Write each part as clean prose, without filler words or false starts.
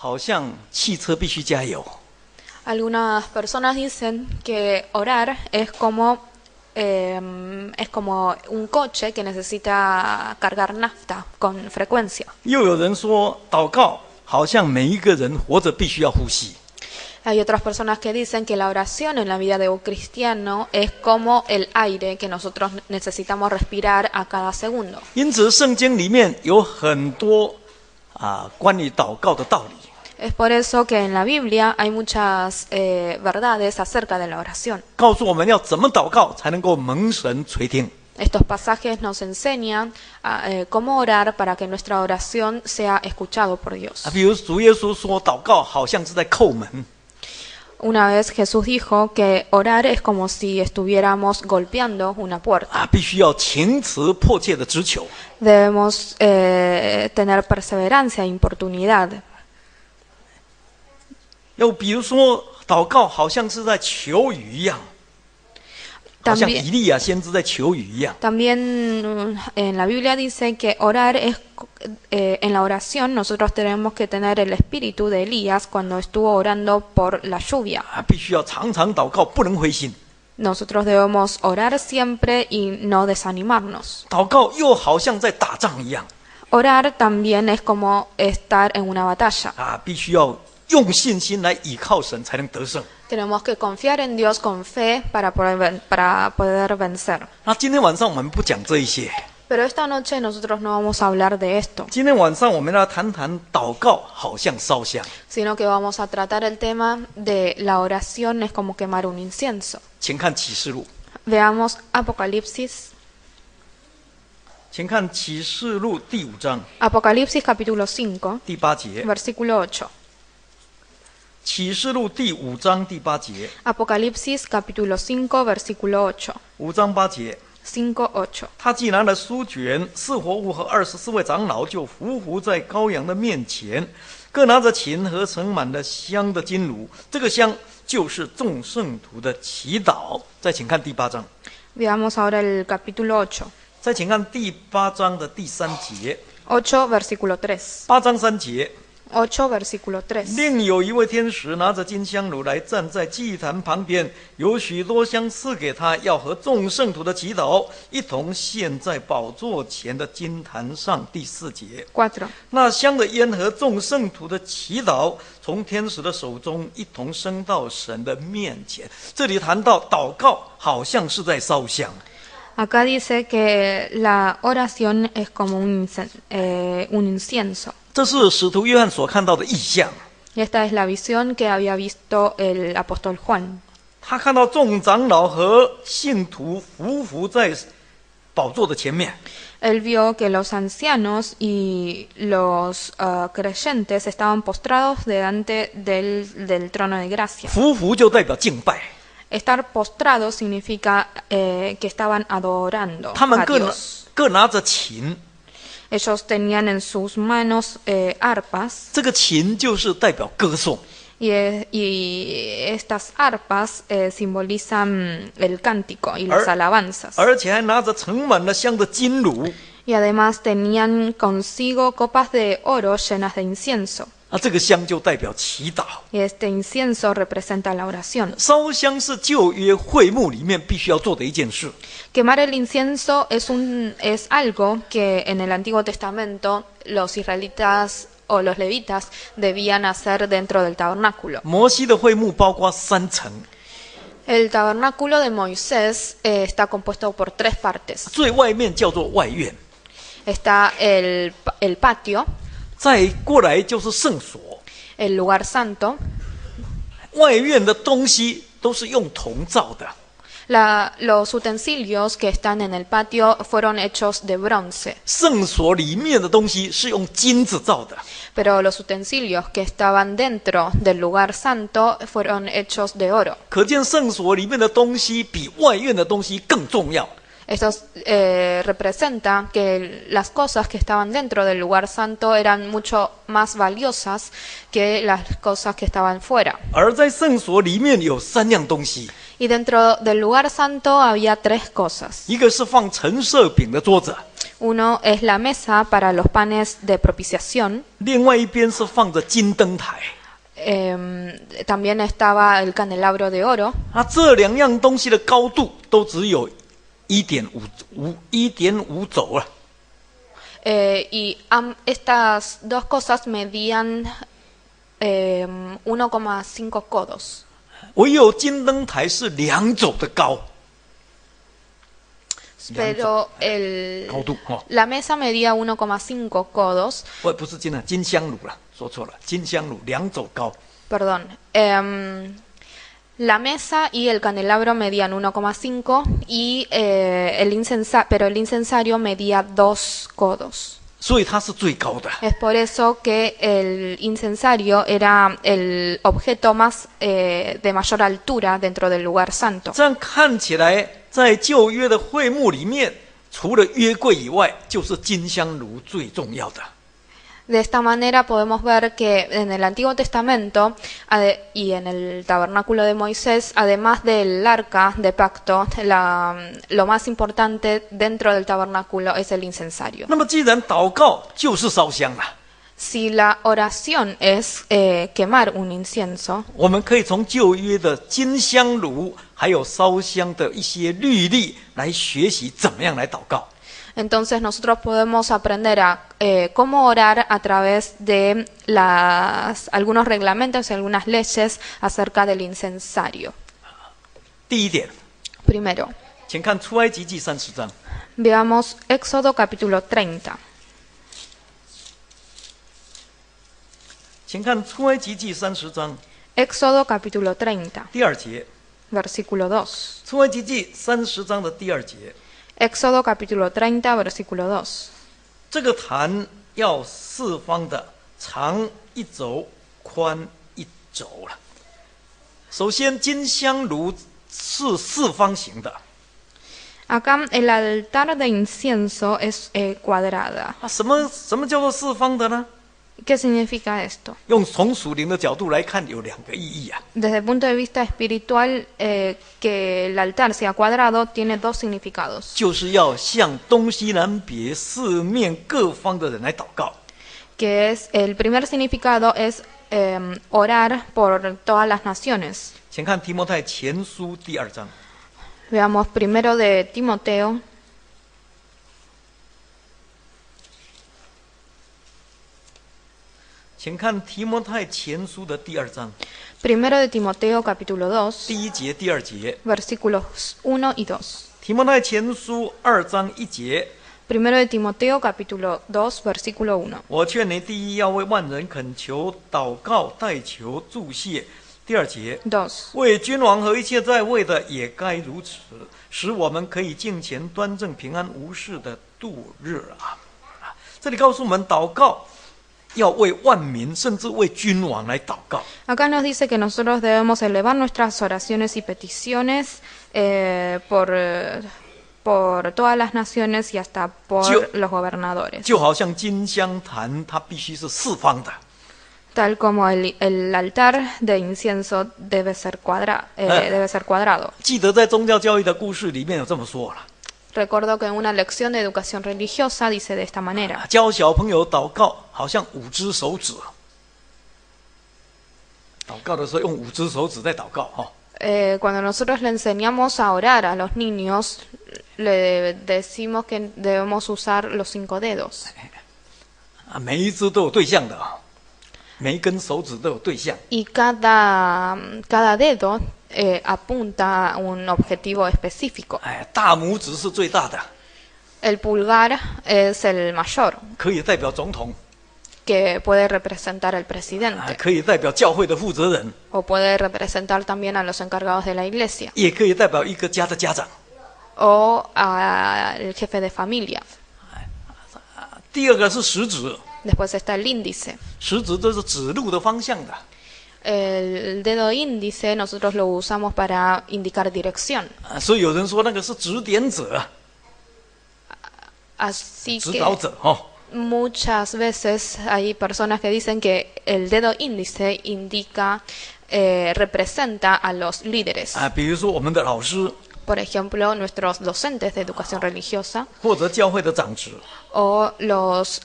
好像汽车必须加油。 Algunas personas dicen que orar es como un coche que necesita cargar nafta con frecuencia. 又有人说，祷告好像每一个人活着必须要呼吸。 Hay otras personas que dicen que la oración en la vida de un cristiano es como el aire que nosotros necesitamos respirar a cada segundo. 因此，圣经里面有很多关于祷告的道理。 Es por eso que en la Biblia hay muchas verdades acerca de la oración. 告诉我们要怎么祷告才能够蒙神垂听。 Estos pasajes nos enseñan cómo orar para que nuestra oración sea escuchado por Dios. 比如主耶稣说，祷告好像是在叩门。 Una vez Jesús dijo que orar es como si estuviéramos golpeando una puerta. 必须要情辞迫切的直求。 Debemos tener perseverancia e importunidad. 又比如说，祷告好像是在求雨一样，好像以利亚先知在求雨一样。 También en la Biblia dice que orar es en la oración nosotros tenemos que tener el espíritu de Elías cuando estuvo orando por la lluvia. 必须要常常祷告，不能灰心。 Nosotros debemos orar siempre y no desanimarnos. 祷告又好像在打仗一样。 Orar también es como estar en una batalla. 必须要用信心来倚靠神，才能得胜。 Tenemos que confiar en Dios con fe para poder vencer. 那今天晚上我们不讲这一些。 Pero esta noche nosotros no vamos a hablar de esto. 今天晚上我们来谈谈祷告，好像烧香。 Sino que vamos a tratar el tema de la oración es como quemar un incienso. 请看启示录。 Veamos Apocalipsis. 请看启示录第5章 Apocalipsis capítulo 5, 第8节。 versículo 8. 启示录第5章第8节。 Apocalipsis capítulo 5, versículo 8. 5章8节。 5:8. 他既拿了书卷，四活物和24位长老就匍匐在羔羊的面前，各拿着琴和盛满了香的金炉。这个香就是众圣徒的祈祷。再请看第8章。 Veamos ahora el capítulo 8. 再请看第8章的第3节。 8, versículo 3. 8章3节。 8, versículo 3. 另有一位天使拿着金香炉来站在祭坛旁边，有许多香赐给他，要和众圣徒的祈祷一同献在宝座前的金坛上。第4节。 4. 那香的烟和众圣徒的祈祷从天使的手中一同升到神的面前。这里谈到祷告好像是在烧香。 Acá dice que la oración es como un incienso. 这是使徒约翰所看到的异象。 Y esta es la visión que había visto el apóstol Juan. 他看到众长老和信徒匍匐在宝座的前面。 Él vio que los ancianos y los creyentes estaban postrados delante del trono de gracia. 匍匐就代表敬拜。 Estar postrado significa que estaban adorando 他们 a 各 Dios. 拿着琴。 Ellos tenían en sus manos arpas. 这个琴就是代表歌颂。 Y estas arpas simbolizan el cántico y las alabanzas. 而且还拿着盛满了香的金炉。 Y además tenían consigo copas de oro llenas de incienso. 这个香就代表祈祷。 Y este incienso representa la oración. 烧香是旧约会幕里面必须要做的一件事。 Quemar el incienso es algo que en el Antiguo Testamento los israelitas o los levitas debían hacer dentro del tabernáculo. 摩西的会幕包括3层。 El tabernáculo de Moisés está compuesto por 3 partes. 最外面叫做外院。 Está el patio. 再过来就是圣所。 El lugar santo. 外院的东西都是用铜造的。 Los utensilios que están en el patio fueron hechos de bronce. 圣所里面的东西是用金子造的。 Pero los utensilios que estaban dentro del lugar santo fueron hechos de oro. 可见圣所里面的东西比外院的东西更重要。 Esto representa que las cosas que estaban dentro del lugar santo eran mucho más valiosas que las cosas que estaban fuera. 而在圣所里面有3样东西。 Y dentro del lugar santo había 3 cosas. 一个是放陈设饼的桌子。Uno es la mesa para los panes de propiciación. 另外一边是放着金灯台。 También estaba el candelabro de oro. 这两样东西的高度都只有1.5肘了。 Y estas dos cosas medían 1,5 codos. 唯有金灯台是2肘的高。 Pero 高度哦， la mesa medía 1,5 codos. 不是金香炉了，说错了，金香炉2肘高。 Perdón. La mesa y el candelabro medían 1,5 y pero el incensario medía 2 codos. 所以它是最高的。 Es por eso que el incensario era el objeto más de mayor altura dentro del lugar santo. 这样看起来，在旧约的会幕里面，除了约柜以外，就是金香炉最重要的。 De esta manera podemos ver que en el Antiguo Testamento y en el tabernáculo de Moisés, además del arca de pacto, lo más importante dentro del tabernáculo es el incensario. 那么，既然祷告就是烧香了， Si la oración es quemar un incienso, 我们可以从旧约的金香炉还有烧香的一些律例来学习怎么样来祷告。 entonces nosotros podemos aprender a cómo orar a través de algunos reglamentos y algunas leyes acerca del incensario. 第一点， Primero, 请看出埃及记30章。 veamos Éxodo capítulo 30. 请看出埃及记30章 Éxodo capítulo 30, 第2节。 versículo 2. 出埃及记30章的第2节， Éxodo capítulo 30, versículo 2. 这个坛要四方的，长1肘，宽1肘了。首先，金香炉是四方形的。 Acá el altar de incienso es cuadrada. 什么叫做四方的呢？ ¿Qué significa esto? 从属灵的角度来看，有2个意义啊。 Desde el punto de vista espiritual, que el altar sea cuadrado tiene dos significados. 就是要向东西南北四面各方的人来祷告。 Que es, el primer significado es orar por todas las naciones. 请看提摩太前书第2章。 Veamos primero de Timoteo. 请看提摩太前书的第2章 Primero de Timoteo capítulo 2, 第1节、第2节。 versículos 1 y 2. 提摩太前书2章1节。 Primero de Timoteo capítulo 2, versículo 1. 我劝你，第一要为万人恳求、祷告、代求、祝谢。第2节， 2. 为君王和一切在位的也该如此，使我们可以敬虔、端正、平安无事的度日啊！这里告诉我们，祷告要为万民，甚至为君王来祷告。 Acá nos dice que nosotros debemos elevar nuestras oraciones y peticiones por todas las naciones y hasta por los gobernadores. 就好像金香坛，它必须是四方的。 Tal como el altar de incienso debe ser cuadrado. 记得在宗教教育的故事里面有这么说了。 Recuerdo que en una lección de educación religiosa dice de esta manera. 教小朋友祷告，好像5只手指。祷告的时候用5只手指在祷告哈。 Cuando nosotros le enseñamos a orar a los niños, le decimos que debemos usar los 5 dedos. 每一只都有对象的啊，每一根手指都有对象。 Y cada dedo apunta a un objetivo específico. 大拇指是最大的， El pulgar es el mayor, 可以代表总统， que puede representar al presidente, 可以代表教会的负责人， o puede representar también a los encargados de la iglesia, 也可以代表一个家的家长。 o al jefe de familia. 第2个是食指， Después está el índice. 食指这是指路的方向的。 El dedo índice nosotros lo usamos para indicar dirección. 所以有人说那个是指点者， Así 指导 que 者哦。 muchas veces hay personas que dicen que el dedo índice indica, representa a los líderes. 比如说我们的老师， Por ejemplo, nuestros docentes de educación religiosa 或者教会的长执。 o los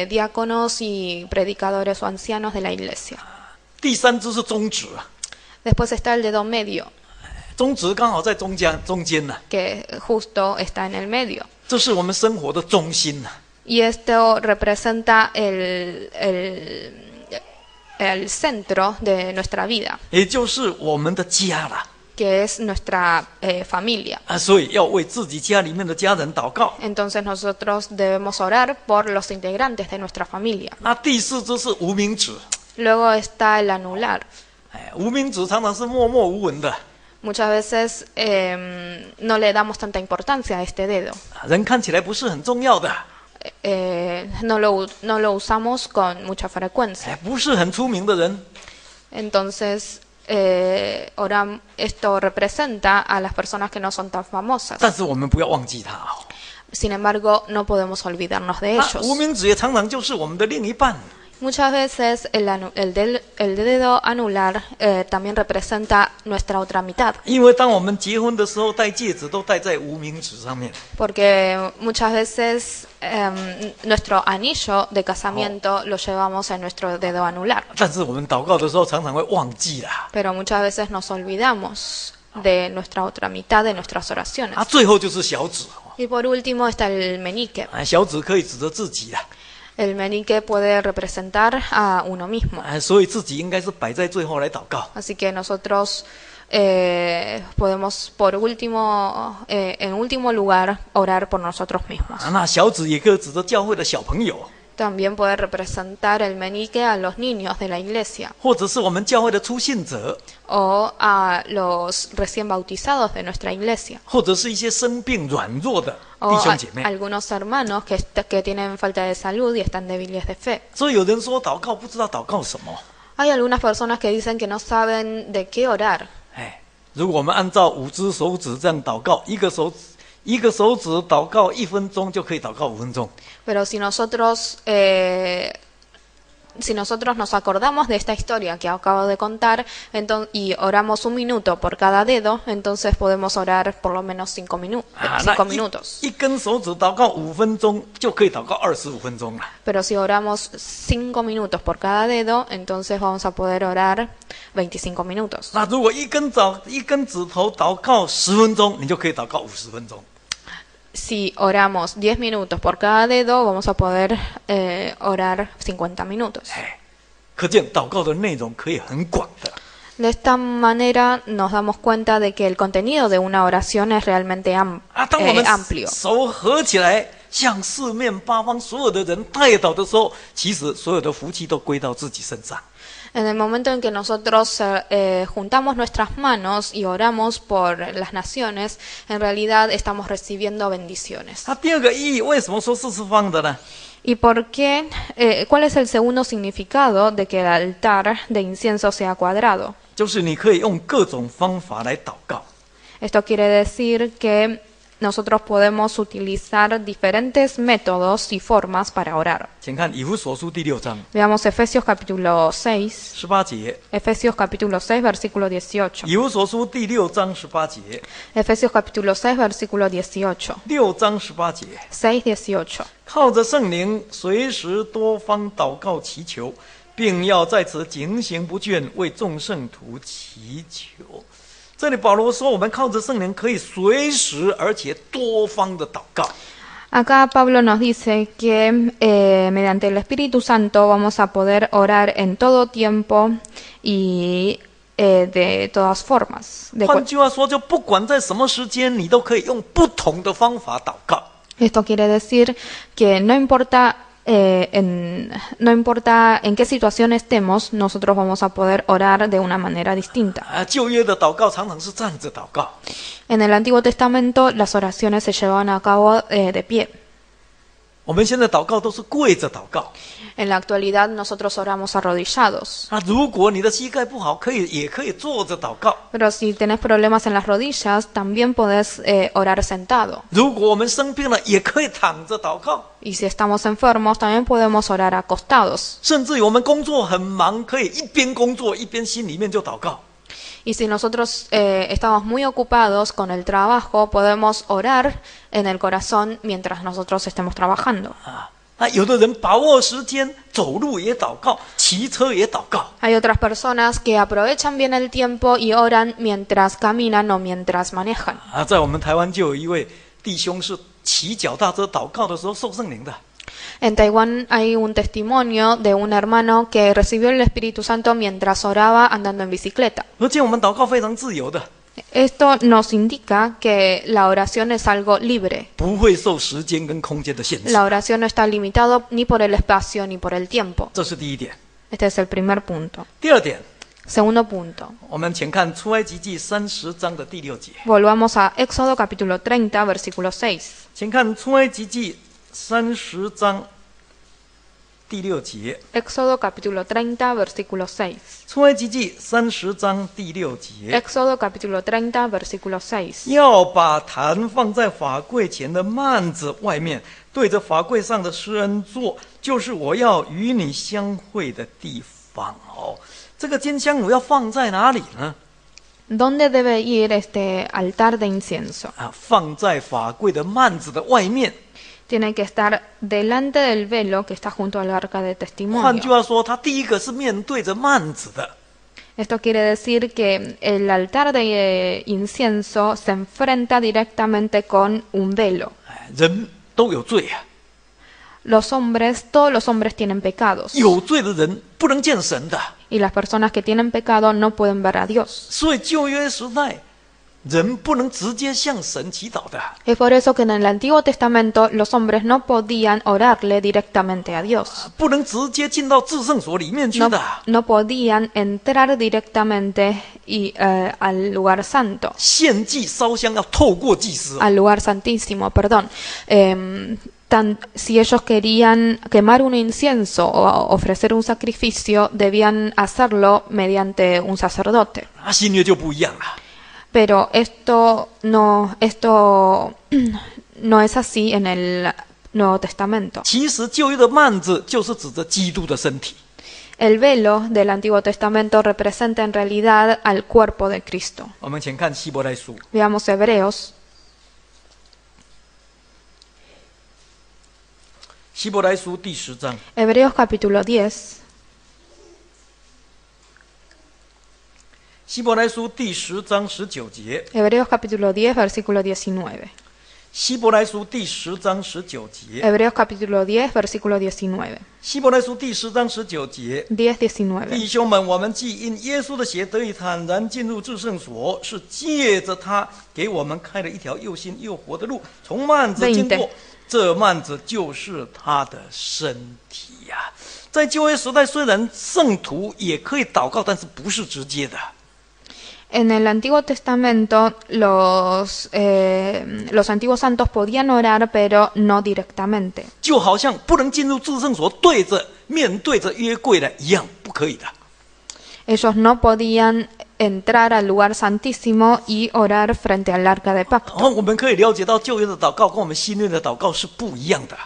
diáconos y predicadores o ancianos de la iglesia. 第三支是中指， Después está el dedo medio, 中指刚好在中间呢， que justo está en el medio. 这是我们生活的中心呐。 Y esto representa el centro de nuestra vida, 也就是我们的家了 que es nuestra familia. 啊，所以要为自己家里面的家人祷告。 Entonces nosotros debemos orar por los integrantes de nuestra familia. 那第四支是无名指， Luego está el anular. 哎，无名指常常是默默无闻的， Muchas veces no le damos tanta importancia a este dedo. 人看起来不是很重要的， No lo usamos con mucha frecuencia. 哎，不是很出名的人， Entonces, esto representa a las personas que no son tan famosas. 但是我们不要忘记他哦。 Sin embargo, no podemos olvidarnos de 那 ellos. 无名指也常常就是我们的另一半。 Muchas veces el dedo anular también representa nuestra otra mitad, 因为当我们结婚的时候戴戒指都戴在无名指上面， porque muchas veces nuestro anillo de casamiento lo llevamos en nuestro dedo anular, 但是我们祷告的时候常常会忘记啦。 pero muchas veces nos olvidamos de nuestra otra mitad de nuestras oraciones. 啊，最后就是小指哦， Y por último está el meñique. 哎，小指可以指着自己啦， El meñique puede representar a uno mismo. 哎，所以自己应该是摆在最后来祷告。 Así que nosotros podemos, en último lugar, orar por nosotros mismos. 啊，那小指也可以指着教会的小朋友， También puede representar el meñique a los niños de la iglesia 或者是我们教会的初信者， o a los recién bautizados de nuestra iglesia 或者是一些生病软弱的 o 弟兄姐妹。 algunos hermanos que tienen falta de salud y están débiles de fe. 所以有人说祷告不知道祷告什么， Hay algunas personas que dicen que no saben de qué orar. 哎，如果我们按照5只手指这样祷告，一个手指祷告1分钟就可以祷告5分钟。 Pero si nosotros nos acordamos de esta historia que acabo de contar y oramos 1 minuto por cada dedo, entonces podemos orar por lo menos 5 啊，那 minutos. 一根手指祷告5分钟就可以祷告25分钟了。 Pero si oramos 5 minutos por cada dedo, entonces vamos a poder orar 25 minutos. 那如果一根指头祷告10分钟，你就可以祷告50分钟。 Si oramos 10 minutos por cada dedo, vamos a poder orar 50 minutos. 哎，可见祷告的内容可以很广的。 De esta manera nos damos cuenta de que el contenido de una oración es realmente 啊，当我们 amplio. 手合起来，向四面八方所有的人代祷的时候，其实所有的福气都归到自己身上。 En el momento en que nosotros juntamos nuestras manos y oramos por las naciones, en realidad estamos recibiendo bendiciones. 它第二个意义，为什么说是方的呢？ ¿Y por qué? ¿Cuál es el segundo significado de que el altar de incienso sea cuadrado? 就是你可以用各种方法来祷告。 Esto quiere decir que nosotros podemos utilizar diferentes métodos y formas para orar. 请看以弗所书第6章 Veamos Efesios capítulo 6, 18节， Efesios capítulo 6, versículo 18. 以弗所书第6章18节， Efesios capítulo 6, versículo 18. 6章18节， 6, 18. 靠着圣灵，随时多方祷告祈求，并要在此警醒不倦，为众圣徒祈求。这里保罗说，我们靠着圣灵可以随时而且多方的祷告。 Acá Pablo nos dice que mediante el Espíritu Santo vamos a poder orar en todo tiempo y de todas formas. 换句话说，就不管在什么时间，你都可以用不同的方法祷告。 Esto quiere decir que no importa en qué situación estemos, nosotros vamos a poder orar de una manera distinta. 旧约的祷告常常是站着祷告， En el Antiguo Testamento las oraciones se llevaban a cabo de pie. 我们现在祷告都是跪着祷告。 En la actualidad nosotros oramos arrodillados. 如果你的膝盖不好，也可以坐着祷告。 Pero si tenés problemas en las rodillas, también podés orar sentado. 如果我们生病了，也可以躺着祷告。 Y si estamos enfermos, también podemos orar acostados. 甚至于我们工作很忙，可以一边工作一边心里面就祷告。Y si nosotros estamos muy ocupados con el trabajo, podemos orar en el corazón mientras nosotros estemos trabajando. 有的人把握时间，走路也祷告，骑车也祷告。 Hay otras personas que aprovechan bien el tiempo y oran mientras caminan o mientras manejan. 在我们台湾就有一位弟兄是骑脚踏车祷告的时候受圣灵的。 En Taiwán hay un testimonio de un hermano que recibió el Espíritu Santo mientras oraba andando en bicicleta. 而且我们祷告非常自由的， Esto nos indica que la oración es algo libre. 不会受时间跟空间的限制。 La oración no está limitado ni por el espacio ni por el tiempo. 这是第一点。 Este es el primer punto. 第二点， Segundo punto. 我们请看出埃及记30章的第6节。 Volvamos a Éxodo capítulo 30, versículo 6. 请看出埃及记30章第6节。 Éxodo capítulo 30, versículo 6. 出埃及记30章第6节。 Éxodo capítulo 30, versículo 6. 要把坛放在法柜前的幔子外面，对着法柜上的施恩座，就是我要与你相会的地方。这个金香炉要放在哪里呢？ ¿Dónde debe ir este altar de incienso? 放在法柜的幔子的外面。 Tiene que estar delante del velo que está junto al arca de 换句 testimonio. 话说，它第一个是面对着幔子的。 Esto quiere decir que el altar de incienso se enfrenta directamente con un velo. 人都有罪啊， Todos los hombres tienen pecados. 有罪的人不能见神的。 Y las personas que tienen pecado no pueden ver a Dios. 所以旧约时代，人不能直接向神祈祷的。 Es por eso que en el Antiguo Testamento los hombres no podían orarle directamente a Dios. 不能直接进到至圣所里面去 No, 的。 no podían entrar directamente al lugar santo, 献祭烧香要透过祭司。 al lugar santísimo, perdón. Si ellos querían quemar un incienso o ofrecer un sacrificio, debían hacerlo mediante un sacerdote. 新约就不一样了。 Pero esto no es así en el Nuevo Testamento. 其实旧约的幔子就是指着基督的身体。 El velo del Antiguo Testamento representa en realidad al cuerpo de Cristo. 我们请看希伯来书， Veamos Hebreos, 希伯来书第10章， Hebreos capítulo 10, 希伯来书第10章19节， Hebreos capítulo 10, versículo 19. 希伯来书第10章19节， Hebreos capítulo 10, versículo 19. 希伯来书第10章19节。 10, 19. 弟兄们，我们既因耶稣的血得以坦然进入至圣所，是借着他给我们开了一条又新又活的路，从幔子经过。这幔子就是他的身体呀。在旧约时代，虽然圣徒也可以祷告，但是不是直接的。 En el Antiguo Testamento los antiguos santos podían orar, pero no directamente. 就好像不能进入至圣所面对着约柜的一样，不可以的。 Ellos no podían entrar al lugar santísimo y orar frente al arca de pacto. 我们可以了解到旧约的祷告跟我们新约的祷告是不一样的。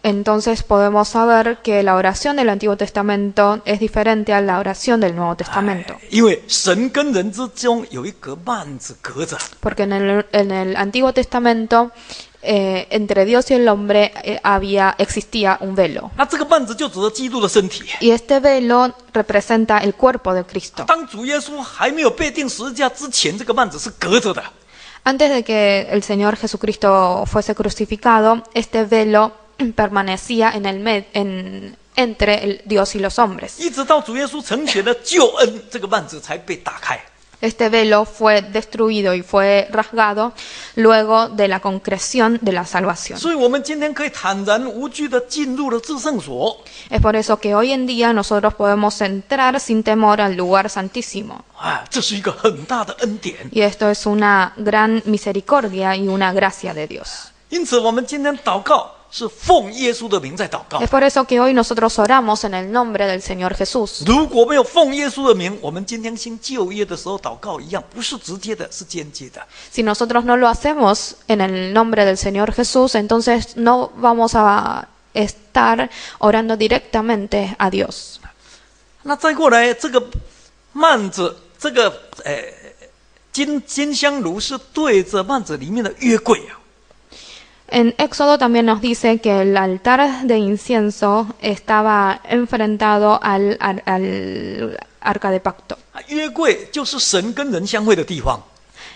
Entonces podemos saber que la oración del Antiguo Testamento es diferente a la oración del Nuevo Testamento. 因为神跟人之中有一格幔子隔着。 Porque en el Antiguo Testamento entre Dios y el hombre existía un velo. 那这个幔子就指着基督的身体。 Y este velo representa el cuerpo de Cristo. 当主耶稣还没有被钉十字架之前，这个幔子是隔着的。 Antes de que el Señor Jesucristo fuese crucificado, este velo permanecía entre Dios y los hombres. 一直到主耶稣成全了救恩，这个幔子才被打开。 Este velo fue destruido y fue rasgado luego de la concreción de la salvación. 所以我们今天可以坦然无惧地进入了至圣所。 Es por eso que hoy en día nosotros podemos entrar sin temor al lugar santísimo. 这是一个很大的恩典。 Y esto es una gran misericordia y una gracia de Dios. 因此，我们今天祷告是奉耶稣的名在祷告。 Es por eso que hoy nosotros oramos en el nombre del Señor Jesús. 如果没有奉耶稣的名，我们今天新旧约的时候祷告一样，不是直接的，是间接的。 Si nosotros no lo hacemos en el nombre del Señor Jesús, entonces no vamos a estar orando directamente a Dios. 那再过来，这个幔子这个金香炉是对着幔子里面的约柜啊。En Éxodo también nos dice que el altar de incienso estaba enfrentado al arca de pacto. 约柜就是神跟人相会的地方，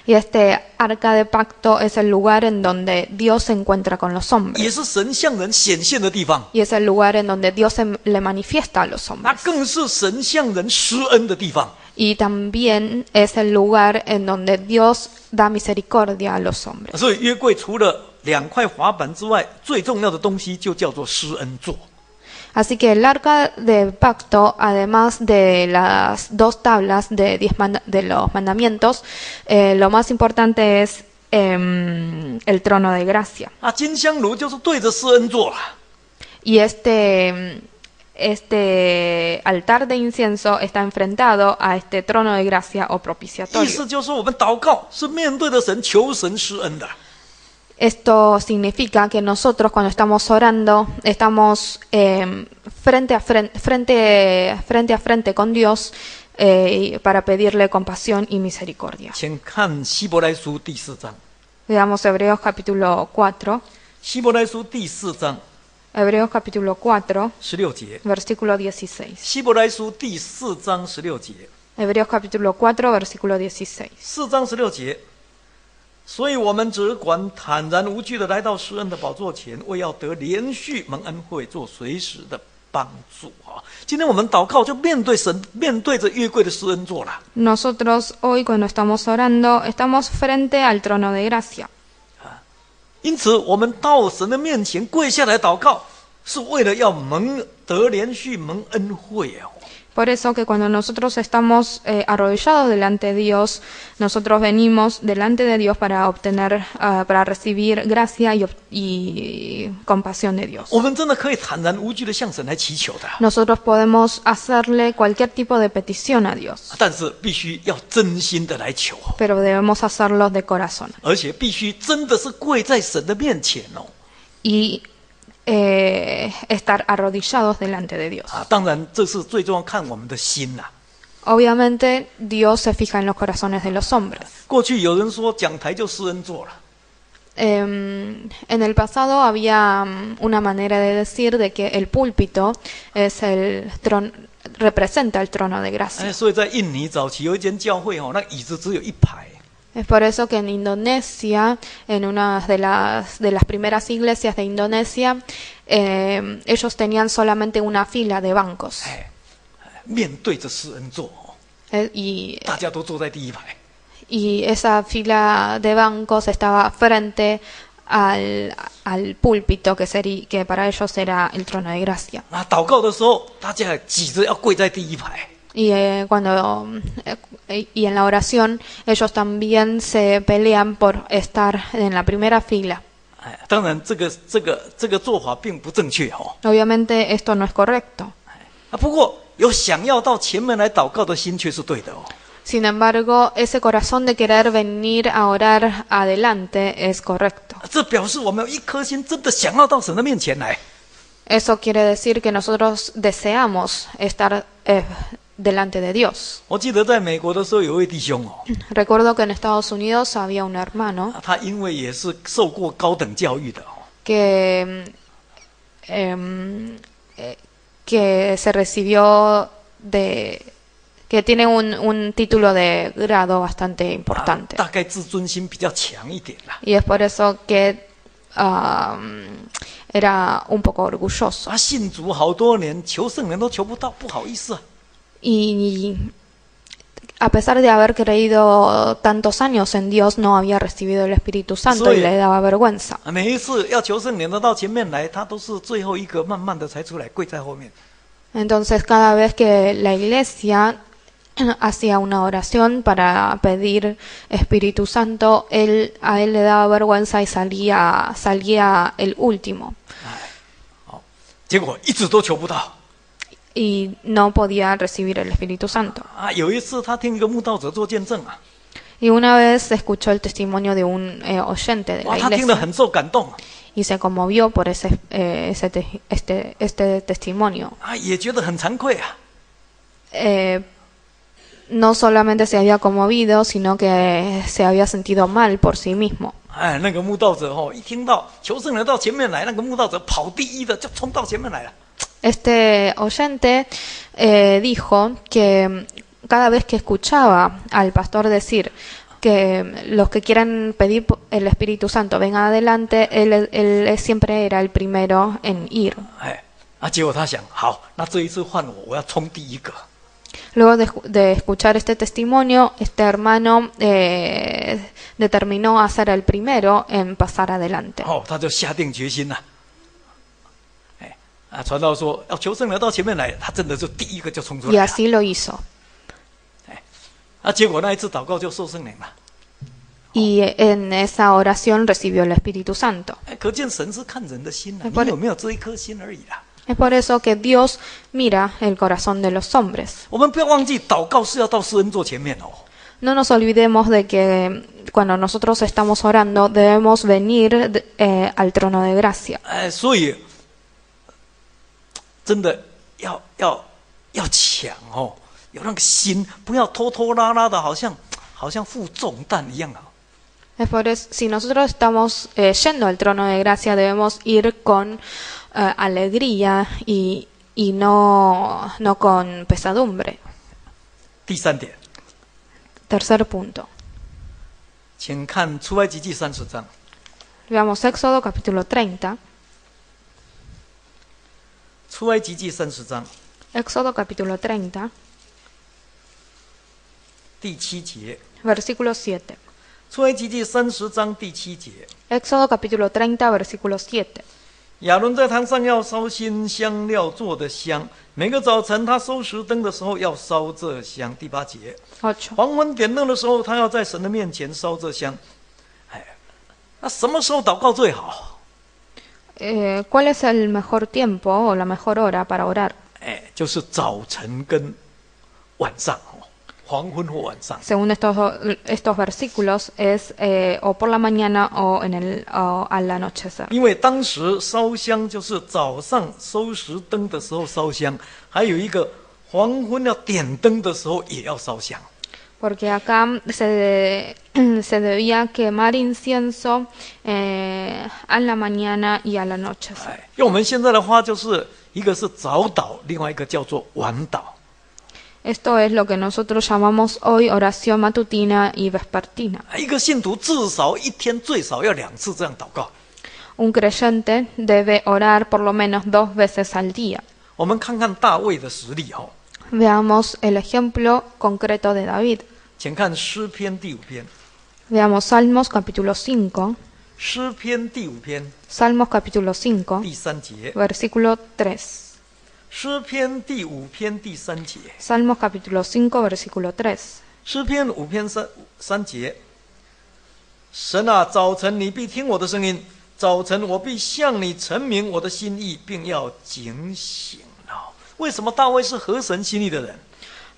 Y este arca de pacto es el lugar en donde Dios se encuentra con los 也 hombres. 是神向人显现的地方， Y es el lugar en donde Dios le manifiesta a los 那 hombres. 更是神向人施恩的地方。 Y también es el lugar en donde Dios da misericordia a los hombres. 所以约柜除了2块滑板之外，最重要的东西就叫做施恩座。 Así que el arca de pacto, además de las 2 tablas de los mandamientos, lo más importante es el trono de gracia. 金香炉就是对着施恩座啦。 Y este altar de incienso está enfrentado a este trono de gracia o 意 propiciatorio. 思就是说，我们祷告是面对着神，求神施恩的。 Esto significa que nosotros cuando estamos orando estamos frente a frente con Dios para pedirle compasión y misericordia. 请看希伯来书第4章， Veamos Hebreos capítulo 4, 希伯来书第4章 Hebreos capítulo 4, 16节， versículo 16. 希伯来书第4章16节， Hebreos capítulo 4, versículo 16. 4章16节。所以我们只管坦然无惧的来到施恩的宝座前，为要得连续蒙恩惠，做随时的帮助啊！今天我们祷告就面对神，面对着约柜的施恩座了。 Nosotros hoy cuando estamos orando estamos frente al trono de gracia. 因此，我们到神的面前跪下来祷告，是为了要得连续蒙恩惠啊！ Por eso que cuando nosotros estamos arrodillados delante de Dios, nosotros venimos delante de Dios para obtener, para recibir gracia y compasión de Dios. 我们真的可以坦然无惧的向神来祈求的， Nosotros podemos hacerle cualquier tipo de petición a Dios, 但是必须要真心的来求， pero debemos hacerlo de corazón. 而且必须真的是跪在神的面前哦。 Y estar arrodillados delante de Dios. 当然这是最重要，看我们的心呐、 Obviamente Dios se fija en los corazones de los hombres. 过去有人说讲台就施恩座了， En el pasado había una manera de decir de que el púlpito es representa el trono de gracia. 所以在印尼早期有一间教会哦，那椅子只有1排。 Es por eso que en Indonesia, en una de las primeras iglesias de Indonesia, ellos tenían solamente una fila de bancos. 面对着施恩座哦， Y 大家都坐在第1排。 y esa fila de bancos estaba frente al púlpito que para ellos era el trono de gracia. 那祷告的时候，大家挤着要跪在第1排。 Y y en la oración ellos también se pelean por estar en la primera fila. 当然这个做法并不正确哦。 Obviamente esto no es correcto. 不过有想要到前面来祷告的心却是对的哦。 Sin embargo, ese corazón de querer venir a orar adelante es correcto. 这表示我们有一颗心真的想要到神的面前来。 Eso quiere decir que nosotros deseamos estar delante de Dios. 我记得在美国的时候，有一位弟兄哦， Recuerdo que en Estados Unidos había un hermano 他因为也是受过高等教育的哦， que se recibió que tiene un título de grado bastante importante. 大概自尊心比较强一点啦。 Y es por eso que era un poco orgulloso. 他信主好多年，求圣灵都求不到，不好意思啊。 Y a pesar de haber creído tantos años en Dios, no había recibido el Espíritu Santo y le daba vergüenza. 每一次要求圣灵的到前面来，他都是最后一个，慢慢的才出来，跪在后面。 Entonces, cada vez que la iglesia hacía una oración para pedir Espíritu Santo, a él le daba vergüenza y salía el último. 结果一直都求不到。 Y no podía recibir el Espíritu Santo. 有一次他听一个慕道者做见证啊， Y una vez escuchó el testimonio de un oyente de la 他听了 iglesia 很受感动 y se conmovió por este testimonio. 也觉得很惭愧啊。no solamente se había conmovido, sino que se había sentido mal por sí mismo. 哎，那个慕道者一听到求圣人到前面来，那个慕道者跑第一的就冲到前面来了。 Este oyente dijo que cada vez que escuchaba al pastor decir que los que quieran pedir el Espíritu Santo vengan adelante, él siempre era el primero en ir. 哎，结果他想，好，那这一次换我，我要冲第一个。 Luego de escuchar este testimonio, este hermano determinó a ser el primero en pasar adelante. 他就下定决心了。传道说要求圣人到前面来，他真的就第一个就冲出 Y 来了。 así lo hizo. 结果那一次祷告就受圣灵了。 Y en esa oración recibió el Espíritu Santo. 可见神是看人的心啊， por- 你有没有这一颗心而已啦。 Es por eso que Dios mira el corazón de los hombres. 我们不要忘记，祷告是要到施恩座前面哦。 No nos olvidemos de que cuando nosotros estamos orando debemos venir al trono de gracia. 所以真的要抢哦，有那个心，不要拖拖拉拉的，好像负重担一样啊。 Es por eso, si nosotros estamos yendo al trono de gracia debemos ir con alegría y no con pesadumbre. 第三点， Tercer punto. 请看出埃及记30章。 Veamos Éxodo capítulo 30. 出埃及记30章 Éxodo capítulo 30, 第7节。 versículo 7. 出埃及记30章第7节。 Éxodo capítulo 30, versículo 7. 亚伦在坛上要烧新香料做的香，每个早晨他收拾灯的时候要烧这香。第8节， 8. 黄昏点灯的时候，他要在神的面前烧这香。那什么时候祷告最好？ ¿Cuál es el mejor tiempo o la mejor hora para orar? 就是早晨跟晚上，黄昏或晚上。 Según estos versículos es o por la mañana o al anochecer. 因为当时烧香就是早上收拾灯的时候烧香，还有一个黄昏要点灯的时候也要烧香。 Porque acá se debía quemar incienso a la mañana y al anochecer. 用我们现在的话，就是一个是早祷，另外一个叫做晚祷。 Esto es lo que nosotros llamamos hoy oración matutina y vespertina. 一个信徒至少一天最少要2次这样祷告。 Un creyente debe orar por lo menos 2 veces al día. 我们看看大卫的实例哦， Veamos el ejemplo concreto de David. 请看诗篇第5篇。 Veamos Salmos capítulo 5. 诗篇第5篇 Salmos capítulo 5, 第3节。 versículo 3. 诗篇第5篇第3节。 Salmos capítulo 5, versículo 3. 诗篇5篇3节。神啊，早晨你必听我的声音，早晨我必向你陈明我的心意，并要警醒了。为什么大卫是合神心意的人？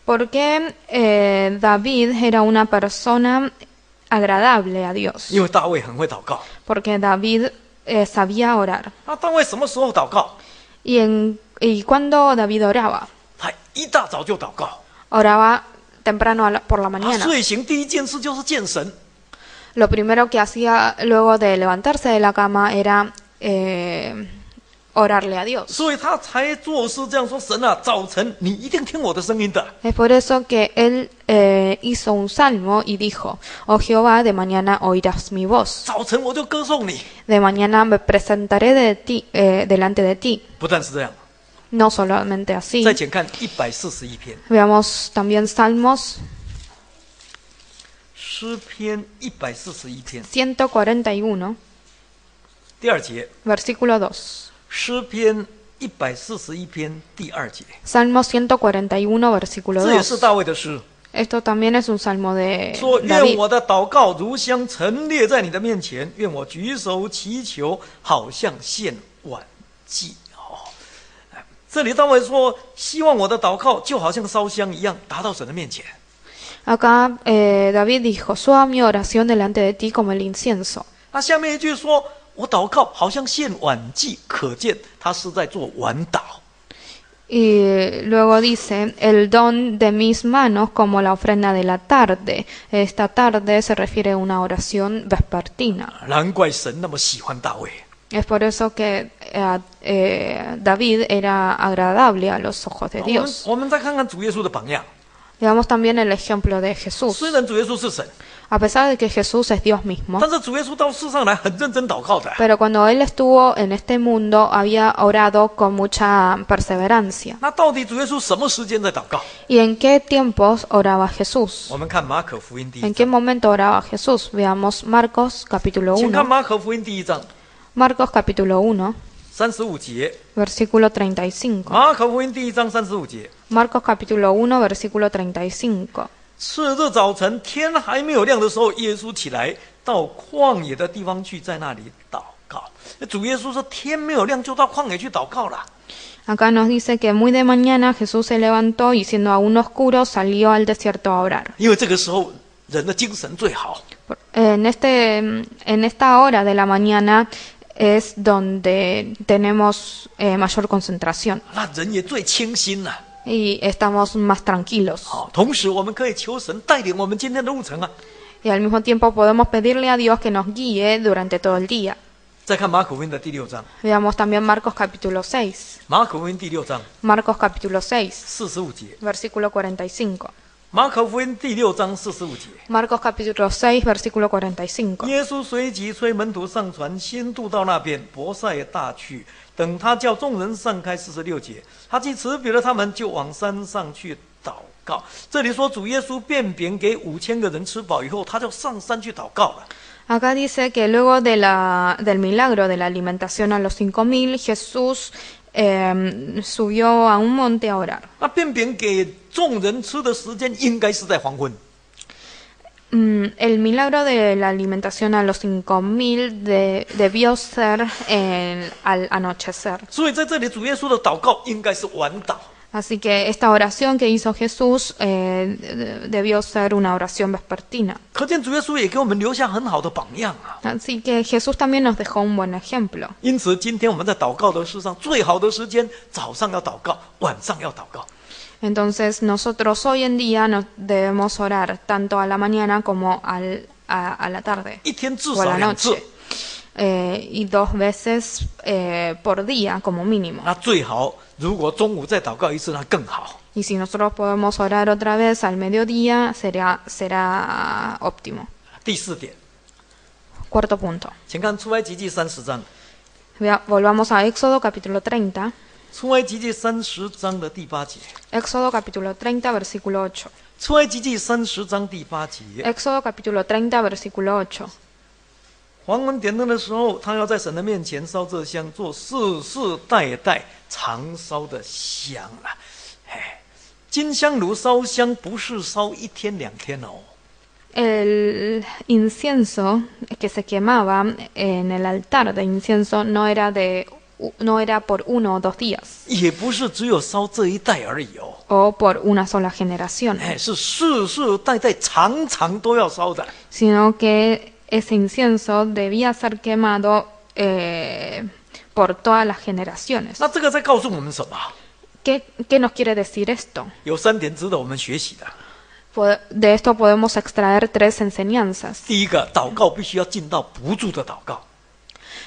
Porque David era una persona agradable a Dios. 因为大卫很会祷告。 Porque David sabía orar. 那大卫什么时候祷告？ ¿Y cuando David oraba? 他一大早就祷告。 Oraba temprano por la 他 mañana. 睡醒第一件事就是见神。 Lo primero que hacía luego de levantarse de la cama era orarle a Dios. 所以他才做事这样说：神啊，早晨你一定听我的声音的。 Es por eso que él hizo un salmo y dijo: Oh Jehová, de mañana oirás mi voz. 早晨我就歌颂你。 De mañana me presentaré delante de ti. 不但是这样， No solamente así. 再请看141篇， Veamos también Salmos 诗篇141篇 141, 第2节， versículo 2. 诗篇141篇第2节， Salmo 141, versículo 这也是 2. 大卫的诗， Esto también es un salmo de 说：愿 David. 我的祷告如香陈列在你的面前，愿我举手祈求，好像献晚祭。这里大卫说，希望我的祷告就好像烧香一样，达到神的面前。 Acá David dijo: Suba mi oración delante de ti como el incienso. 那下面一句说，我祷告好像献晚祭，可见他是在做晚祷。Y luego dice, el don de mis manos como la ofrenda de la tarde. Esta tarde se refiere a una oración vespertina. 难怪神那么喜欢大卫。 Es por eso que David era agradable a los ojos de 我们 Dios. 我们再看看主耶稣的榜样。 Veamos también el ejemplo de Jesús. 虽然主耶稣是神， A pesar de que Jesús es Dios mismo, 但是主耶稣到世上来很认真祷告的。 pero cuando Él estuvo en este mundo había orado con mucha perseverancia. 那到底主耶稣什么时间在祷告？ ¿Y en qué tiempos oraba Jesús? 我们看马可福音第一 ¿En qué 章， momento oraba Jesús? Veamos Marcos capítulo 请看 1. 马可福音第一章 Marcos capítulo 1, 35节。 versículo 35. 马可福音第一章35节。 Marcos capítulo 1, versículo 35. 次日早晨，天还没有亮的时候，耶稣起来到旷野的地方去，在那里祷告。主耶稣说，天没有亮就到旷野去祷告了。 Acá nos dice que muy de mañana Jesús se levantó y siendo aún oscuro salió al desierto a orar. 因为这个时候人的精神最好， En esta hora de la mañana es donde tenemos mayor concentración 那人也最清心了。 y estamos más tranquilos. 好，同时我们可以求神带领我们今天的路程啊。 Y al mismo tiempo podemos pedirle a Dios que nos guíe durante todo el día. 再看马可福音的第6章， Veamos también Marcos capítulo 6. 马可福音第6章 Marcos capítulo 6, 45节， versículo 45. 马可福音第6章45节。 Marcos capítulo 6, versículo 45. 耶稣随即催门徒上船，先渡到那边伯赛大去。等他叫众人散开，46节，他既辞别了他们，就往山上去祷告。这里说主耶稣便饼给5000个人吃饱以后，他就上山去祷告了。 Acá dice que luego del milagro de la alimentación a los 5,000, Jesús subió a un monte a orar. 那便饼给众人吃的时间应该是在黄昏。 El milagro de la alimentación a los 5,000 debió ser al anochecer. 所以在这里主耶稣的祷告应该是晚祷。 Así que esta oración que hizo Jesús debió ser una oración vespertina. 可见主耶稣也给我们留下很好的榜样啊。 Así que Jesús también nos dejó un buen ejemplo. 因此，今天我们在祷告的事上，最好的时间，早上要祷告，晚上要祷告。 Entonces nosotros hoy en día nos debemos orar tanto a la mañana como a la tarde 一天至 o a 少 la 2次。 noche. Y 2 veces por día como mínimo. 那最好，如果中午再祷告一次，那更好。 Y si nosotros podemos orar otra vez al mediodía, será óptimo. 第4点， Cuarto punto. 请看出埃及记30章， Volvamos a Éxodo capítulo 30. 出埃及记30章的第8节， Éxodo capítulo 30, versículo 8. 出埃及记30章第8节。 Éxodo capítulo 30, versículo 8. 黄昏点灯的时候，他要在神的面前烧这香，做世世代代常烧的香啊！哎，金香炉烧香不是烧1天2天哦。 El incienso que se quemaba en el altar de incienso no era por 1 o 2 días 也不是只有烧这一代而已哦， o por una sola generación, 哎，是世世代代常常都要烧的。 sino que ese incienso debía ser quemado por todas las generaciones. 那这个在告诉我们什么？ ¿Qué nos quiere decir esto? 有3点值得我们学习的。 De esto podemos extraer 3 enseñanzas. 第一个，祷告必须要进到不住的祷告。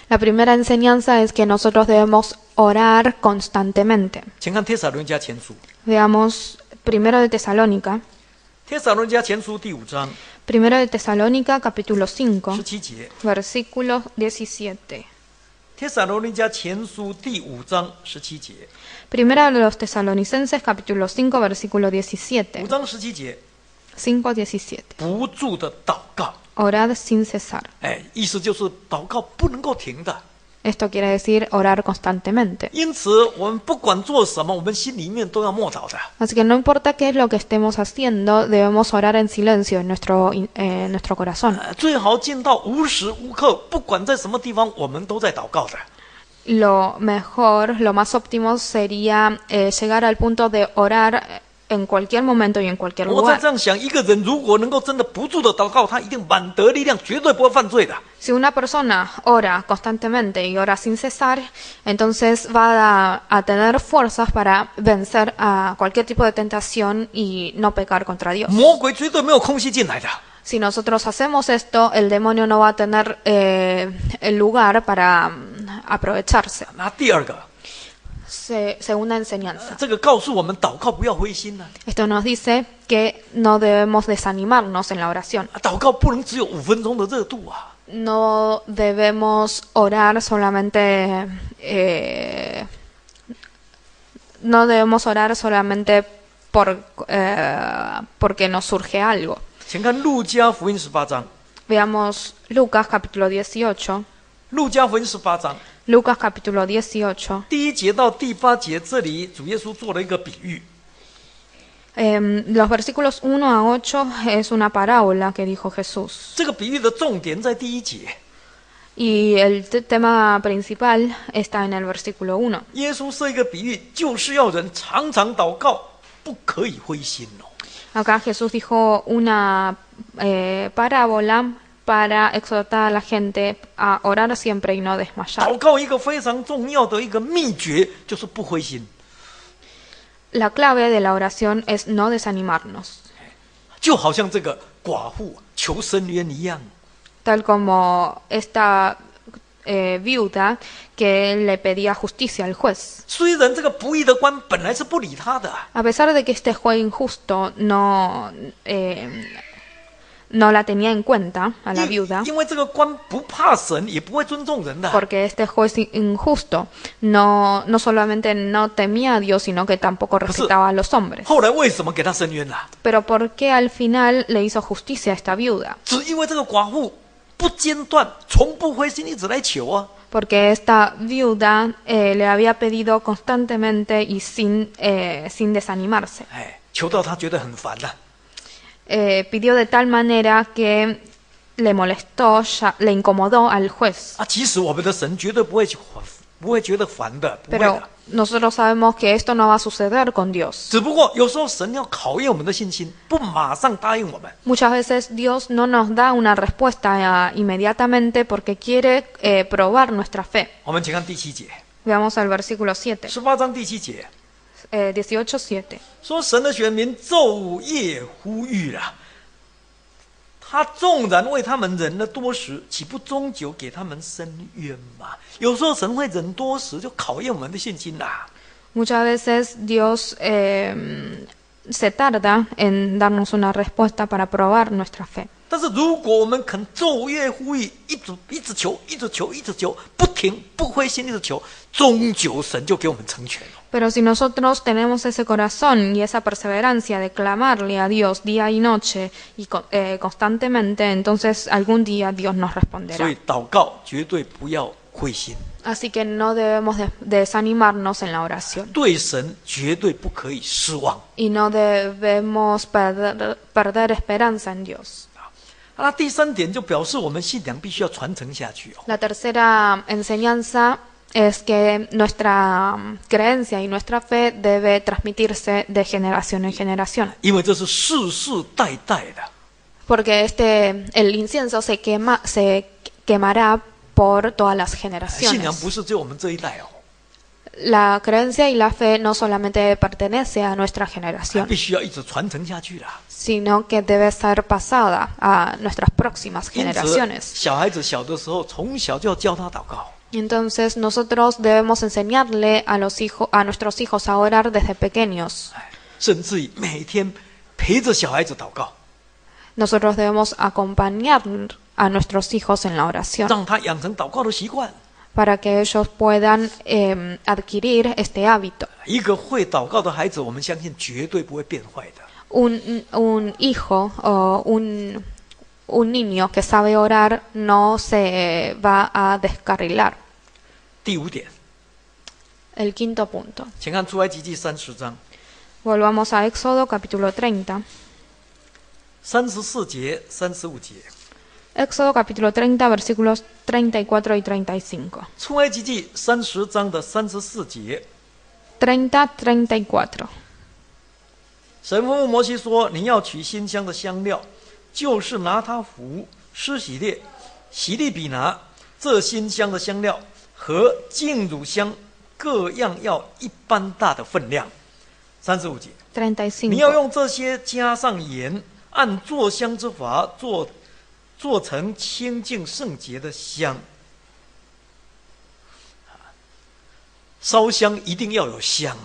La primera enseñanza es que nosotros debemos orar constantemente. 请看帖撒罗尼迦前书， Veamos primero de Tesalónica. 帖撒罗尼迦前书第5章 Primero de Tesalónica, capítulo 5, 17节。 versículo 17. 帖撒罗尼迦前书第5章17节。 Primera de los Tesalonicenses, capítulo 5, versículo 5 17. 章17节， 5:17. 不住的祷告。 Orad sin cesar. 哎，意思就是祷告不能够停的。 Esto quiere decir orar constantemente. 因此，我们不管做什么，我们心里面都要默祷的。 Así que no importa qué es lo que estemos haciendo, debemos orar en silencio en nuestro corazón. 最好进到无时无刻，不管在什么地方，我们都在祷告的。 Lo mejor, lo más óptimo sería llegar al punto de orar en cualquier momento y en cualquier 我在 lugar. 这样想，一个人如果能够真的不住的祷告，他一定满得力量，绝对不会犯罪的。 Si una persona ora constantemente y ora sin cesar, entonces va a tener fuerzas para vencer a cualquier tipo de tentación y no pecar contra Dios. 魔鬼绝对没有空隙进来的。 Si nosotros hacemos esto, el demonio no va a tener el lugar para aprovecharse. 那第二个， Segunda enseñanza. 这个告诉我们祷告不要灰心呢、 Esto nos dice que no debemos desanimarnos en la oración. 祷告不能只有5分钟的热度啊。 No debemos orar solamente porque nos surge algo. 请看路加福音18章， Veamos Lucas capítulo 18. 路加福音18章 Lucas capítulo 18. 第1节到第8节，这里主耶稣做了一个比喻。 Los versículos 1 a 8 es una parábola que dijo Jesús. 这个比喻的重点在第1节， Y el tema principal está en el versículo 1. 耶稣设一个比喻，就是要人常常祷告，不可以灰心哦。 Acá Jesús dijo una parábola para exhortar a la gente a orar siempre y no desmayar. 祷告一个非常重要的一个秘诀，就是不灰心。 La clave de la oración es no desanimarnos, 就好像这个寡妇求伸冤一样， tal como esta viuda que le pedía justicia al juez. 虽然这个不义的官本来是不理他的， A pesar de que este juez injusto no la tenía en cuenta a la viuda, 因为这个官不怕神，也不会尊重人的。 porque este juez injusto no solamente no temía a Dios, sino que tampoco respetaba a los hombres. 后来为什么给他伸冤了？ Pero ¿por qué al final le hizo justicia a esta viuda? 只因为这个寡妇不间断，从不灰心，一直来求啊。 Porque esta viuda le había pedido constantemente y sin desanimarse. 哎，求到他觉得很烦了。 Pidió de tal manera que le molestó, le incomodó al juez. 啊，其实我们的神绝对不会觉得烦的，不会 Pero 的。 nosotros sabemos que esto no va a suceder con Dios. 只不过有时候神要考验我们的信心，不马上答应我们。 Muchas veces Dios no nos da una respuesta inmediatamente porque quiere probar nuestra fe. 我们请看第7节， Veamos el versículo 7, 18章第7节。 18:7. 说神的选民昼夜呼吁了，他纵然为他们忍了多时，岂不终究给他们伸冤吗？有时候神会忍多时，就考验我们的信心啦。 Muchas veces Dios se tarda en darnos una respuesta para probar nuestra fe. 但是如果我们肯昼夜呼吁，一直求，不停不灰心，一直求，终究神就给我们成全了。 Pero si nosotros tenemos ese corazón y esa perseverancia de clamarle a Dios día y noche y constantemente, entonces algún día Dios nos 所 responderá. 以祷告绝对不要灰心， Así que no debemos desanimarnos en la oración 对神绝对不可以失望。 y no debemos perder esperanza en Dios. 那第3点就表示我们信仰必须要传承下去哦。 La tercera enseñanza es que nuestra creencia y nuestra fe debe transmitirse de generación en generación. 因为这是世世代代的。 Porque el incienso se quemará por todas las 信仰 generaciones. 不是只有我们这一代哦， La creencia y la fe no solamente pertenece a nuestra generación, 必须要一直传承下去啦。 sino que debe ser pasada a nuestras próximas 因此， generaciones. 小孩子小的时候，从小就要教他祷告。 Entonces nosotros debemos enseñarle a nuestros hijos a orar desde pequeños. 甚至于每天陪着小孩子祷告， Nosotros debemos acompañar a nuestros hijos en la oración 让他养成祷告的习惯。 para que ellos puedan adquirir este hábito. 一个会祷告的孩子，我们相信绝对不会变坏的。 Un hijo o un niño que sabe orar no se va a descarrilar. 第5点， El quinto punto. 请看出埃及记30章 Volvamos a Éxodo capítulo 30. 34节、35节。 Éxodo capítulo 30 versículos 34 y 35. 出埃及记30章的34节， 30-34. 神吩咐摩西说：“你要取馨香的香料，就是拿他符、施洗列、洗利比拿这馨香的香料和净乳香各样要一般大的分量。”35节，你要用这些加上盐，按做香之法做成清净圣洁的香。烧香一定要有香。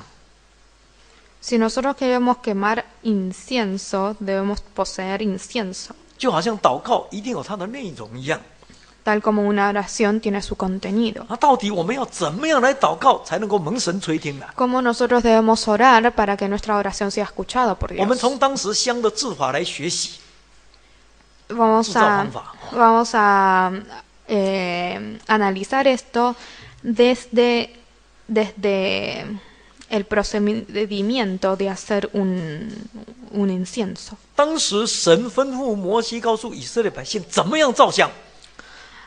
Si nosotros queremos quemar incienso, debemos poseer incienso. 就好像祷告一定有它的内容一样。Tal como una oración tiene su contenido. 那到底我们要怎么样来祷告才能够蒙神垂听呢？ ¿Cómo nosotros debemos orar para que nuestra oración sea escuchada por 我们 Dios? 从当时香的制法来学习。 Vamos a analizar esto desde el procedimiento de hacer un incienso. 当时神吩咐摩西告诉以色列百姓怎么样造香。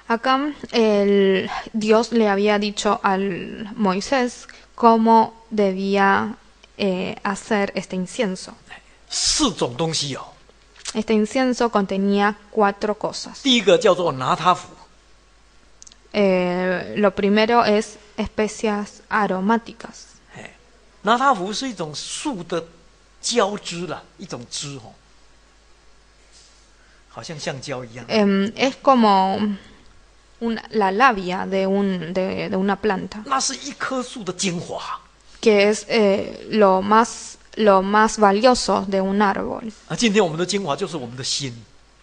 Acá Dios le había dicho al Moisés cómo debía hacer este incienso. 4种东西哦。 Este incienso contenía 4 cosas. 第一个叫做拿他符。 Lo primero es especias aromáticas. 拿他符是一种树的胶枝啦，一种枝哦，好像橡胶一样。 Es como la labia de una planta, 那是一棵树的精华。 que es lo más valioso de un árbol. 今天我们的精华就是我们的心。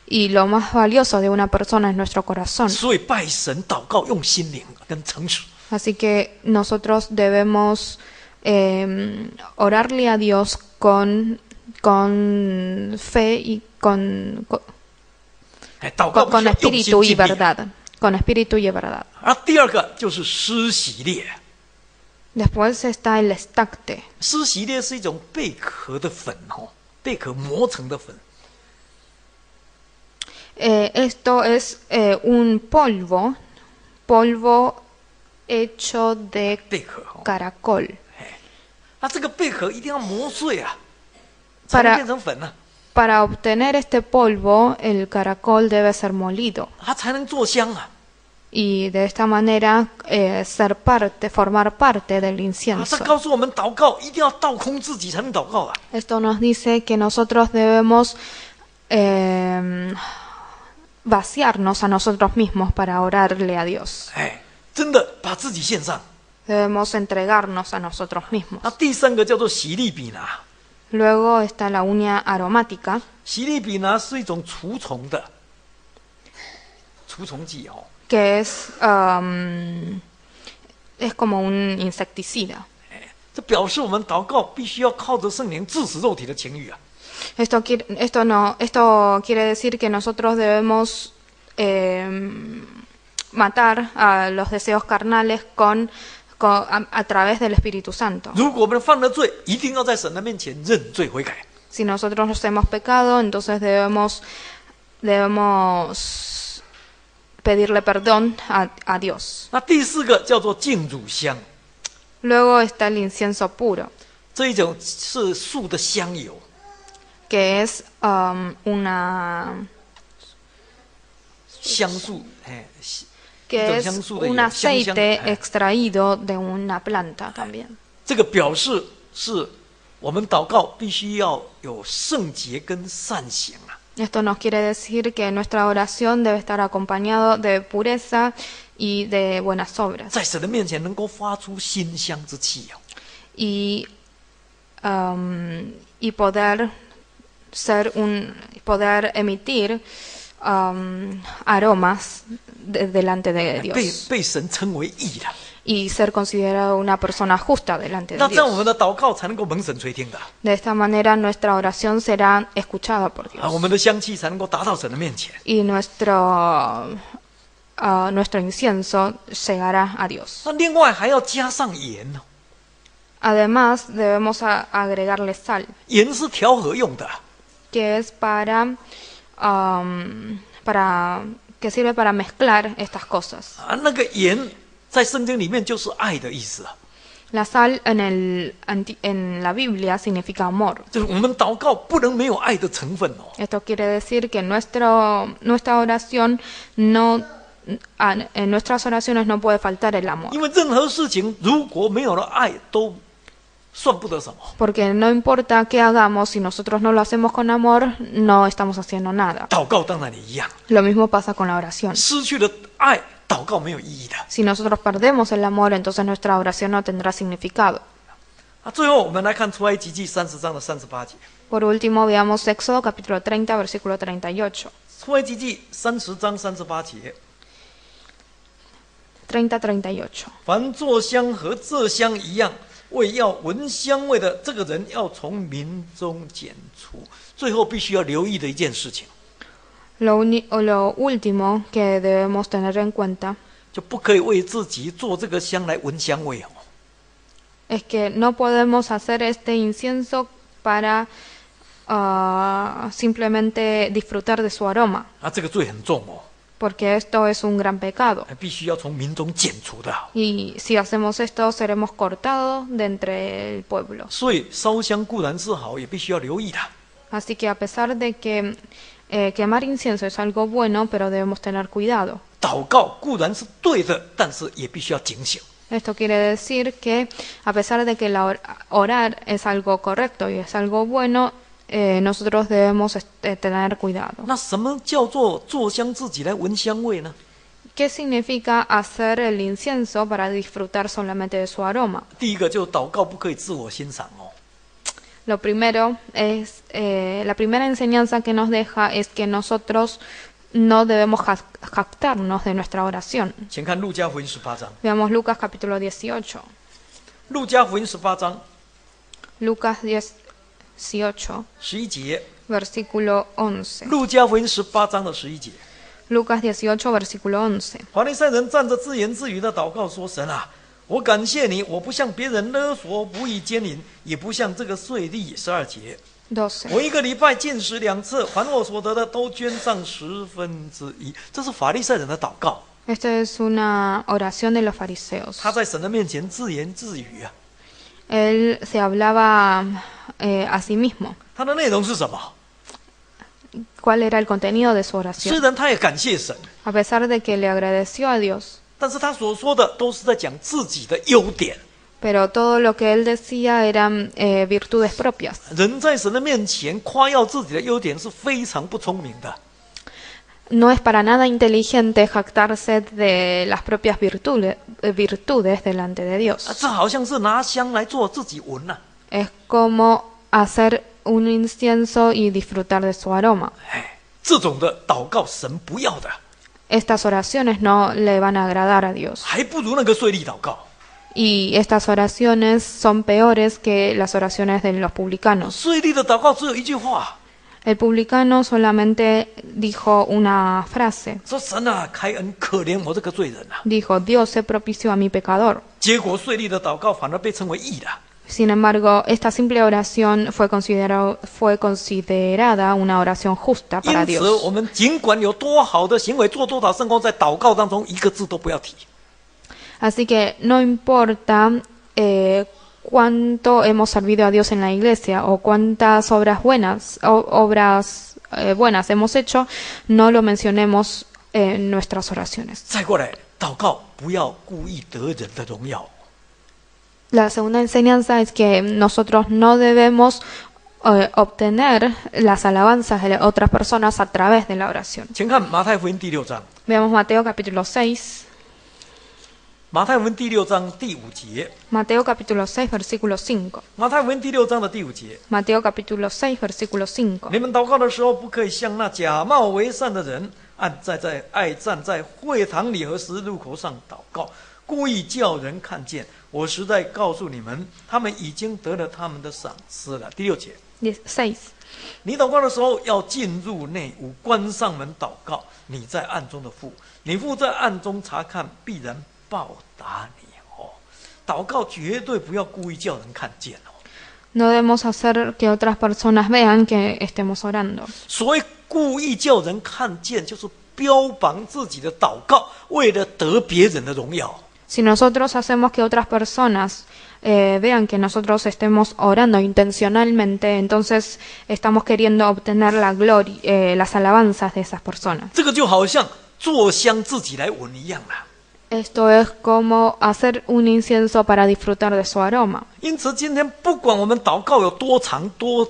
Y lo más valioso de una persona es nuestro corazón. 所以拜神祷告用心灵跟诚实。 Así que nosotros debemos orarle a Dios con fe y con espíritu y verdad. Con espíritu y verdad. 第二个就是施洗列。 Después está el estacte. 施洗列是一种贝壳的粉哦，贝壳磨成的粉。 Esto es un polvo hecho de 贝壳哦。 caracol. 那这个贝壳一定要磨碎啊，才能变成粉啊。 Para obtener este polvo, el caracol debe ser molido. 它才能做香啊。 Y de esta manera formar parte del 这 incienso. 告诉我们祷告一定要倒空自己才能祷告啊。 Esto nos dice que nosotros debemos vaciarnos a nosotros mismos para orarle a Dios. 真的把自己献上。 Debemos entregarnos a nosotros mismos. 那第三个叫做洗利比拿。 Luego está la uña aromática. 洗利比拿是一种除虫的除虫剂哦。 Que es como un insecticida. 这表示我们祷告必须要靠着圣灵致死肉体的情欲啊。 Esto quiere decir que nosotros debemos matar a los deseos carnales a través del Espíritu Santo. 如果我们犯了罪，一定要在神的面前认罪悔改。 Si nosotros nos hemos pecado, entonces debemos pedirle perdón a Dios. 那第四个叫做净乳香， Luego está el incienso puro, 这一种是树的香油， que es una 香树，que es 香树的油， un 香 aceite extraído de una planta también. 这个表示是我们祷告必须要有圣洁跟善行啊。 Esto nos quiere decir que nuestra oración debe estar acompañado de pureza y de buenas obras. 在神的面前能够发出馨香之气哦。 Y poder emitir aromas delante de Dios 被神称为义了。 y ser considerado una persona justa delante de 那这样我 Dios. 们的祷告才能够蒙神垂听的 De esta manera nuestra oración será escuchada por 啊，我 Dios 们的香气才能够达到神的面前。 y nuestro incienso llegará a Dios. 那另外还要加上盐哦， Además debemos agregarle sal, 盐是调和用的， que es que sirve para mezclar estas cosas. 啊，那个盐在圣经里面就是爱的意思啊。La sal en la Biblia significa amor. 就是我们祷告不能没有爱的成分哦。 Esto quiere decir que nuestra oración no, en nuestras oraciones no puede faltar el amor. 因为任何事情如果没有了爱，都算不得什么。 Porque no importa qué hagamos, si nosotros no lo hacemos con amor, no estamos haciendo nada. 祷告当然也一样， Lo mismo pasa con la oración. 失去了爱，祷告没有意义的。 Si nosotros perdemos el amor, entonces nuestra oración no tendrá significado. 最后我们来看出埃及记30章的38节。 Por último, veamos Éxodo capítulo 30, versículo 38. 出埃及记30章38节， 30-38. 凡做香和这香一样，为要闻香味的这个人，要从民中剪除。最后必须要留意的一件事情， Lo último que debemos tener en cuenta 就不可以为自己做这个香来闻香味哦。 es que no podemos hacer este incienso para simplemente disfrutar de su aroma, 这个罪很重哦， porque esto es un gran pecado. 必须要从民中剪除的。 Y si hacemos esto, seremos cortados de entre el pueblo. 所以烧香固然是好，也必须要留意的。 Así que a pesar de que quemar incienso es algo bueno, pero debemos tener cuidado. 祷告固然是对的，但是也必须要警醒。 Esto quiere decir que a pesar de que orar es algo correcto y es algo bueno, nosotros debemos tener cuidado. 那什么叫做做香自己来闻香味呢？ ¿Qué significa hacer el incienso para disfrutar solamente de su aroma? 第一个就祷告不可以自我欣赏哦。 Lo primero es, la primera enseñanza que nos deja es que nosotros no debemos jactarnos de nuestra oración. 请看路加福音18章。 Veamos Lucas capítulo 18. 路加福音18章 Lucas 18, 11节。 versículo 11. 路加福音18章的11节。 Lucas 18, versículo 11. 法利赛人站着自言自语的祷告说：“神啊，我感谢你，我不向别人勒索，不义奸淫，也不向这个税吏。12节。 12. 我一个礼拜进食2次，凡我所得的都捐上1/10。”这是法利赛人的祷告。 Esta es una oración de los fariseos. 他在神的面前自言自语啊。 Él se hablaba a sí mismo. 他的内容是什么？ ¿Cuál era el contenido de su 虽 oración? 然他也感谢神， A pesar de que le agradeció a Dios, 但是他所说的都是在讲自己的优点。 pero todo lo que él decía eran virtudes propias. 人在神的面前夸耀自己的优点是非常不聪明的。 No es para nada inteligente jactarse de las propias virtudes delante de Dios. 这好像是拿香来做自己闻呐、 Es como hacer un incienso y disfrutar de su aroma. 这种的祷告神不要的， Estas oraciones no le van a agradar a Dios. 还不如那个税吏祷告。 Y estas oraciones son peores que las oraciones de los publicanos. 税吏的祷告只有一句话， El publicano solamente dijo una frase. 说神啊，开恩可怜我这个罪人啊。 Dijo, Dios se propició a mi pecador. 结果税吏的祷告反而被称为义的。 Sin embargo, esta simple oración fue considerada una oración justa 因 para 此， Dios. 我们尽管有多好的行为，做多少圣功，在祷告当中一个字都不要提。 Así que no importa cuánto hemos servido a Dios en la iglesia o cuántas obras buenas hemos hecho, no lo mencionemos en nuestras oraciones. 再过来，祷告不要故意得人的荣耀。 La segunda enseñanza es que nosotros no debemos obtener las alabanzas de otras personas a través de la oración. 请看马太福音第6章， Veamos Mateo capítulo 6. 马太福音第6章第5节， Mateo capítulo 6, versículo 5. 马太福音第6章的第5节。 Mateo capítulo 6, versículo 5. 你们祷告的时候，不可以像那假冒为善的人，爱站在会堂里和十字路口上祷告，故意叫人看见。我实在告诉你们，他们已经得了他们的赏赐了。第6节， 6. 你祷告的时候要进入内屋，关上门祷告。你在暗中的父，你父在暗中查看，必然报答你。祷告绝对不要故意叫人看见哦。 No debemos hacer que otras personas vean que estemos orando. 所谓故意叫人看见，就是标榜自己的祷告，为了得别人的荣耀。Si nosotros hacemos que otras personas vean que nosotros estemos orando intencionalmente, entonces estamos queriendo obtener la gloria, las alabanzas de esas personas. 这个就好像做香自己来闻一样啦。 Esto es como hacer un incienso para disfrutar de su aroma. 因此，今天不管我们祷告有多长、多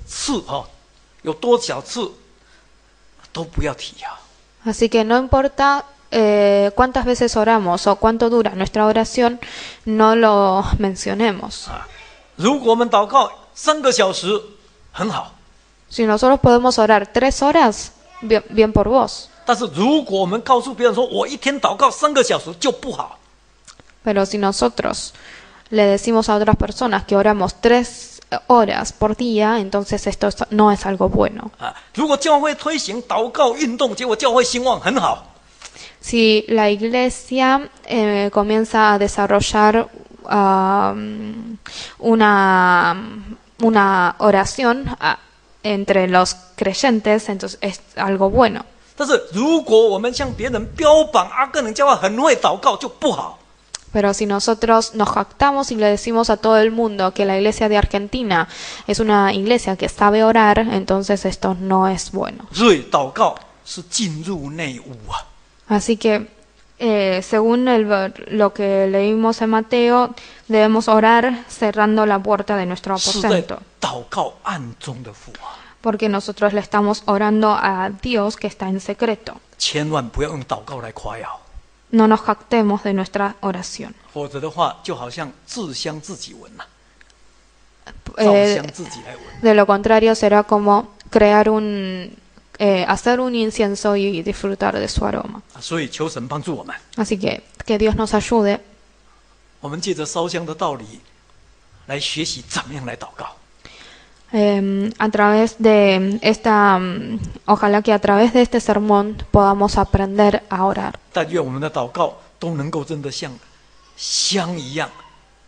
次哈，有多少次，都不要提啊。 Así que no importa cuántas veces oramos o cuánto dura nuestra oración, no lo mencionemos. 如果我们祷告3个小时，很好。 Si nosotros podemos orar 3 horas, bien por vos. 但是如果我们告诉别人说我一天祷告3个小时就不好， Pero si nosotros le decimos a otras personas que oramos 3 horas por día, entonces esto no es algo bueno. 如果教会推行祷告运动，结果教会兴旺，很好。 Si la iglesia comienza a desarrollar una oración entre los creyentes, entonces es algo bueno. 但是如果我们向别人标榜阿根廷教会很会祷告，就不好。 Pero si nosotros nos jactamos y le decimos a todo el mundo que la iglesia de Argentina es una iglesia que sabe orar, entonces esto no es bueno. 所以祷告是进入内屋啊。 Así que, según lo que leímos en Mateo, debemos orar cerrando la puerta de nuestro 是在 aposento. 祷告暗中的父啊， Porque nosotros le estamos orando a Dios que está en secreto. 千万不要用祷告来夸耀， No nos jactemos de nuestra oración. 否则的话就好像自香自己闻呐、照香自己来闻。 De lo contrario, será como crear hacer un incienso y disfrutar de su aroma. 所以求神帮助我们， Así que Dios nos ayude 我们借着烧香的道理来学习怎么样来祷告。 a través de ojalá que a través de este sermón podamos aprender a orar. 但愿我们的祷告都能够真的像香一样，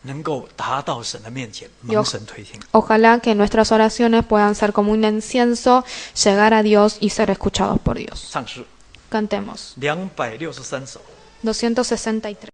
能够达到神的面前，蒙神垂听。 Ojalá que nuestras oraciones puedan ser como un incienso, llegar a Dios y ser escuchados por Dios. 唱诗 Cantemos. 263首。 263.